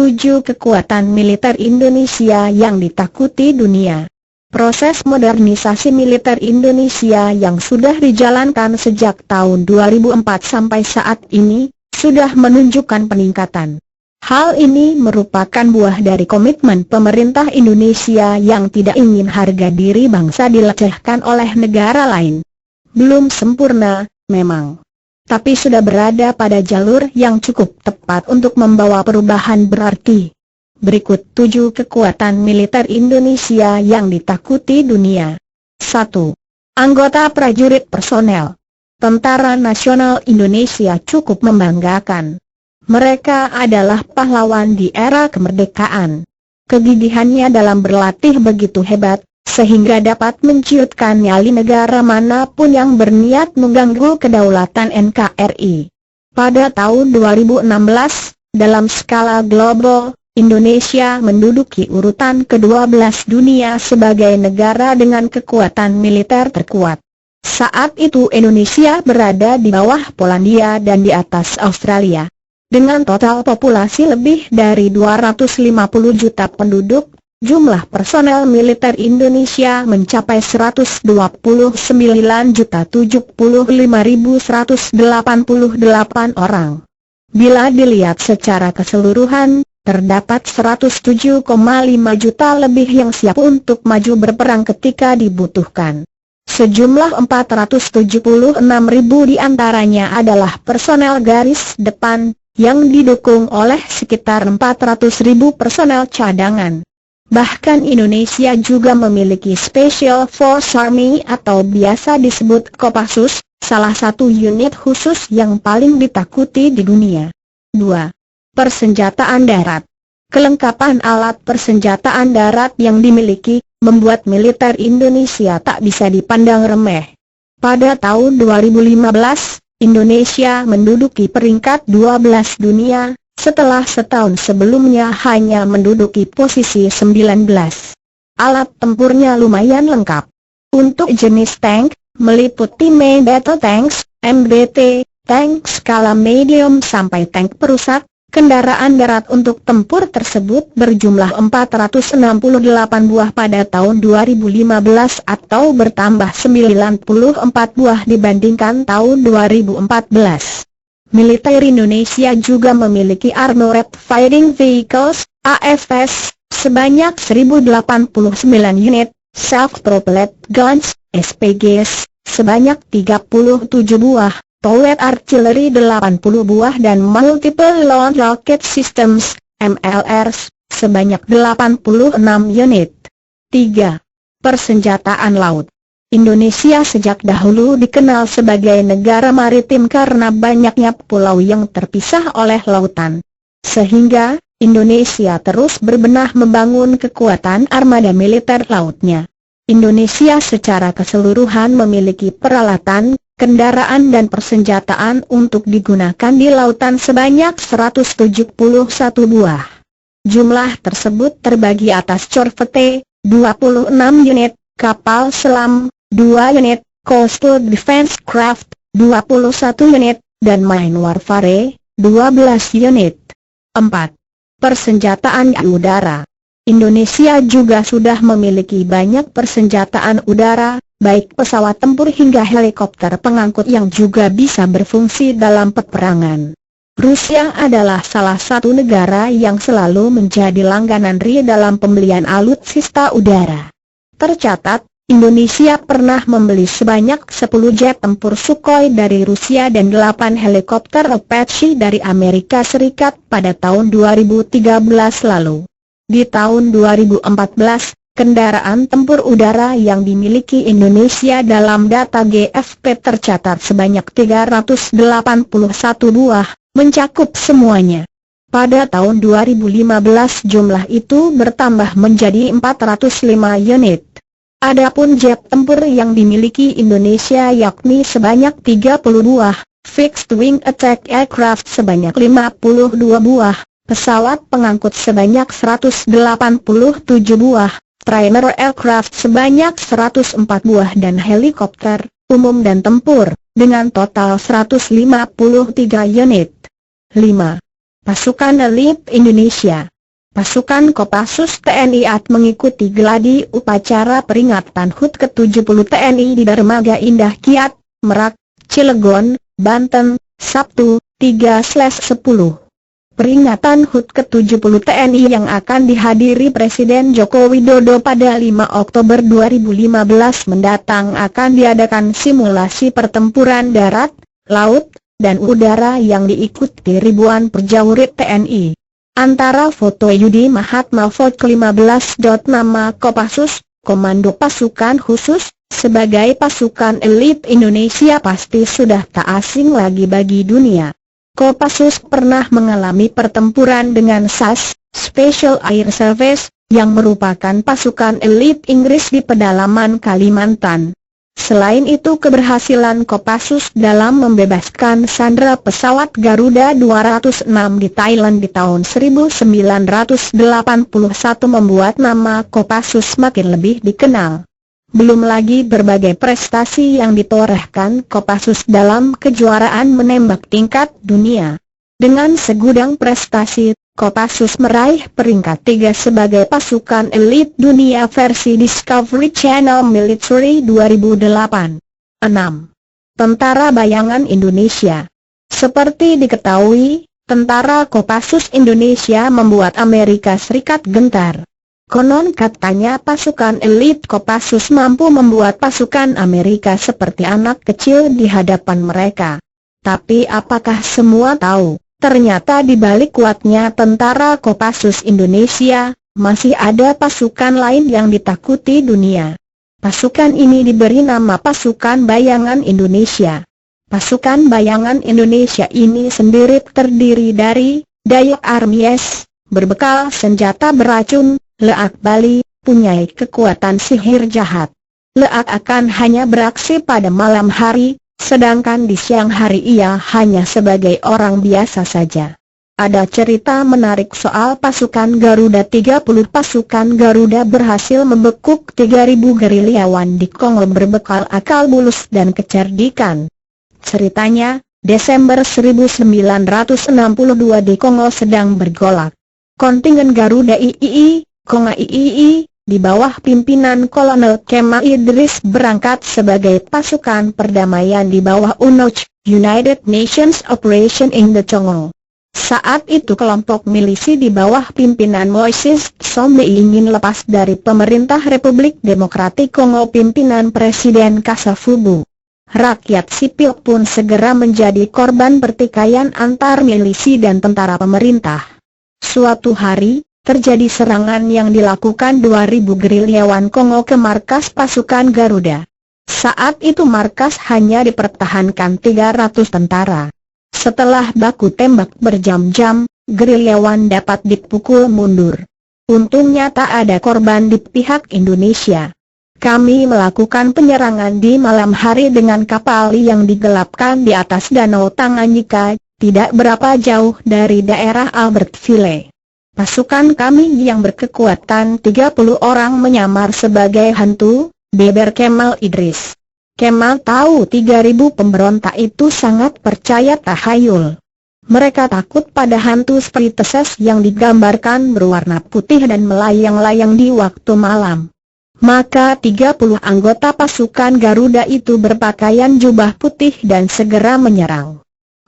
7 kekuatan militer Indonesia yang ditakuti dunia. Proses modernisasi militer Indonesia yang sudah dijalankan sejak tahun 2004 sampai saat ini, sudah menunjukkan peningkatan. Hal ini merupakan buah dari komitmen pemerintah Indonesia yang tidak ingin harga diri bangsa dilecehkan oleh negara lain. Belum sempurna, memang. Tapi sudah berada pada jalur yang cukup tepat untuk membawa perubahan berarti. Berikut 7 kekuatan militer Indonesia yang ditakuti dunia. 1. Anggota prajurit personel. Tentara Nasional Indonesia cukup membanggakan. Mereka adalah pahlawan di era kemerdekaan. Kegigihannya dalam berlatih begitu hebat, sehingga dapat menciutkan nyali negara manapun yang berniat mengganggu kedaulatan NKRI. Pada tahun 2016, dalam skala global, Indonesia menduduki urutan ke-12 dunia sebagai negara dengan kekuatan militer terkuat. Saat itu Indonesia berada di bawah Polandia dan di atas Australia. Dengan total populasi lebih dari 250 juta penduduk, jumlah personel militer Indonesia mencapai 129.075.188 orang. Bila dilihat secara keseluruhan, terdapat 107,5 juta lebih yang siap untuk maju berperang ketika dibutuhkan. Sejumlah 476.000 diantaranya adalah personel garis depan, yang didukung oleh sekitar 400.000 personel cadangan. Bahkan Indonesia juga memiliki Special Force Army atau biasa disebut Kopassus, salah satu unit khusus yang paling ditakuti di dunia. 2. Persenjataan darat. Kelengkapan alat persenjataan darat yang dimiliki, membuat militer Indonesia tak bisa dipandang remeh. Pada tahun 2015, Indonesia menduduki peringkat 12 dunia, setelah setahun sebelumnya hanya menduduki posisi 19. Alat tempurnya lumayan lengkap. Untuk jenis tank, meliputi Main Battle Tanks, MBT, tank skala medium sampai tank perusak. Kendaraan darat untuk tempur tersebut berjumlah 468 buah pada tahun 2015 atau bertambah 94 buah dibandingkan tahun 2014. Militer Indonesia juga memiliki Armored Fighting Vehicles, AFVs, sebanyak 1089 unit, Self-Propelled Guns, SPGs, sebanyak 37 buah, Turret Artillery 80 buah dan Multiple Launch Rocket Systems, MLRs, sebanyak 86 unit. 3. Persenjataan laut. Indonesia sejak dahulu dikenal sebagai negara maritim karena banyaknya pulau yang terpisah oleh lautan. Sehingga, Indonesia terus berbenah membangun kekuatan armada militer lautnya. Indonesia secara keseluruhan memiliki peralatan, kendaraan dan persenjataan untuk digunakan di lautan sebanyak 171 buah. Jumlah tersebut terbagi atas corvette, 26 unit, kapal selam, 2 unit, coastal defense craft, 21 unit, dan mine warfare, 12 unit. 4. Persenjataan udara. Indonesia juga sudah memiliki banyak persenjataan udara, baik pesawat tempur hingga helikopter pengangkut yang juga bisa berfungsi dalam peperangan. Rusia adalah salah satu negara yang selalu menjadi langganan RI dalam pembelian alutsista udara. Tercatat, Indonesia pernah membeli sebanyak 10 jet tempur Sukhoi dari Rusia dan 8 helikopter Apache dari Amerika Serikat pada tahun 2013 lalu. Di tahun 2014, kendaraan tempur udara yang dimiliki Indonesia dalam data GFP tercatat sebanyak 381 buah, mencakup semuanya. Pada tahun 2015 jumlah itu bertambah menjadi 405 unit. Adapun jet tempur yang dimiliki Indonesia yakni sebanyak 30 buah, Fixed Wing Attack Aircraft sebanyak 52 buah, pesawat pengangkut sebanyak 187 buah, trainer aircraft sebanyak 104 buah dan helikopter, umum dan tempur, dengan total 153 unit. 5. Pasukan Elit Indonesia. Pasukan Kopassus TNI AT mengikuti geladi upacara peringatan HUT ke-70 TNI di Dermaga Indah Kiat, Merak, Cilegon, Banten, Sabtu, 3/10. Peringatan HUT ke-70 TNI yang akan dihadiri Presiden Joko Widodo pada 5 Oktober 2015 mendatang akan diadakan simulasi pertempuran darat, laut, dan udara yang diikuti ribuan prajurit TNI. Antara foto Yudi Mahatma Fort 15. Nama Kopassus, Komando Pasukan Khusus, sebagai pasukan elit Indonesia pasti sudah tak asing lagi bagi dunia. Kopassus pernah mengalami pertempuran dengan SAS, Special Air Service, yang merupakan pasukan elit Inggris di pedalaman Kalimantan. Selain itu keberhasilan Kopassus dalam membebaskan sandera pesawat Garuda 206 di Thailand di tahun 1981 membuat nama Kopassus makin lebih dikenal. Belum lagi berbagai prestasi yang ditorehkan Kopassus dalam kejuaraan menembak tingkat dunia. Dengan segudang prestasi, Kopassus meraih peringkat 3 sebagai pasukan elit dunia versi Discovery Channel Military 2008. 6. Tentara Bayangan Indonesia. Seperti diketahui, tentara Kopassus Indonesia membuat Amerika Serikat gentar. Konon katanya pasukan elit Kopassus mampu membuat pasukan Amerika seperti anak kecil di hadapan mereka. Tapi apakah semua tahu? Ternyata di balik kuatnya tentara Kopassus Indonesia, masih ada pasukan lain yang ditakuti dunia. Pasukan ini diberi nama Pasukan Bayangan Indonesia. Pasukan Bayangan Indonesia ini sendiri terdiri dari Dayak Armies, berbekal senjata beracun, Leak Bali, punya kekuatan sihir jahat. Leak akan hanya beraksi pada malam hari, sedangkan di siang hari ia hanya sebagai orang biasa saja. Ada cerita menarik soal pasukan Garuda. 30 pasukan Garuda berhasil membekuk 3.000 gerilyawan di Kongo berbekal akal bulus dan kecerdikan. Ceritanya, Desember 1962 di Kongo sedang bergolak. Kontingen Garuda III, Kongo III, di bawah pimpinan Kolonel Kemal Idris berangkat sebagai pasukan perdamaian di bawah UNOC, United Nations Operation in the Congo. Saat itu kelompok milisi di bawah pimpinan Moises Tsombe ingin lepas dari pemerintah Republik Demokratik Kongo pimpinan Presiden Kasavubu. Rakyat sipil pun segera menjadi korban pertikaian antar milisi dan tentara pemerintah. Suatu hari, terjadi serangan yang dilakukan 2.000 gerilyawan Kongo ke markas pasukan Garuda. Saat itu markas hanya dipertahankan 300 tentara. Setelah baku tembak berjam-jam, gerilyawan dapat dipukul mundur. Untungnya tak ada korban di pihak Indonesia. Kami melakukan penyerangan di malam hari dengan kapal yang digelapkan di atas Danau Tanganyika, tidak berapa jauh dari daerah Albertville. Pasukan kami yang berkekuatan 30 orang menyamar sebagai hantu, beber Kemal Idris. Kemal tahu 3.000 pemberontak itu sangat percaya tahayul. Mereka takut pada hantu spirites yang digambarkan berwarna putih dan melayang-layang di waktu malam. Maka 30 anggota pasukan Garuda itu berpakaian jubah putih dan segera menyerang.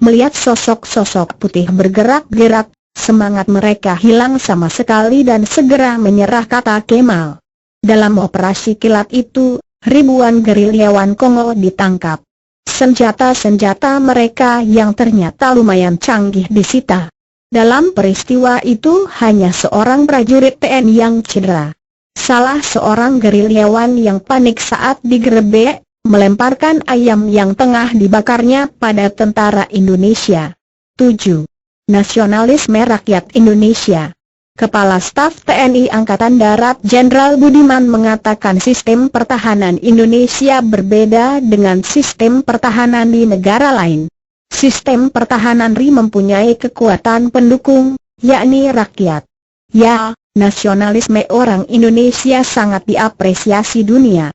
Melihat sosok-sosok putih bergerak-gerak, semangat mereka hilang sama sekali dan segera menyerah, kata Kemal. Dalam operasi kilat itu, ribuan gerilyawan Kongo ditangkap. Senjata-senjata mereka yang ternyata lumayan canggih disita. Dalam peristiwa itu hanya seorang prajurit TNI yang cedera. Salah seorang gerilyawan yang panik saat digerebek, melemparkan ayam yang tengah dibakarnya pada tentara Indonesia. 7. Nasionalisme Rakyat Indonesia. Kepala Staf TNI Angkatan Darat Jenderal Budiman mengatakan sistem pertahanan Indonesia berbeda dengan sistem pertahanan di negara lain. Sistem pertahanan RI mempunyai kekuatan pendukung, yakni rakyat. Ya, nasionalisme orang Indonesia sangat diapresiasi dunia.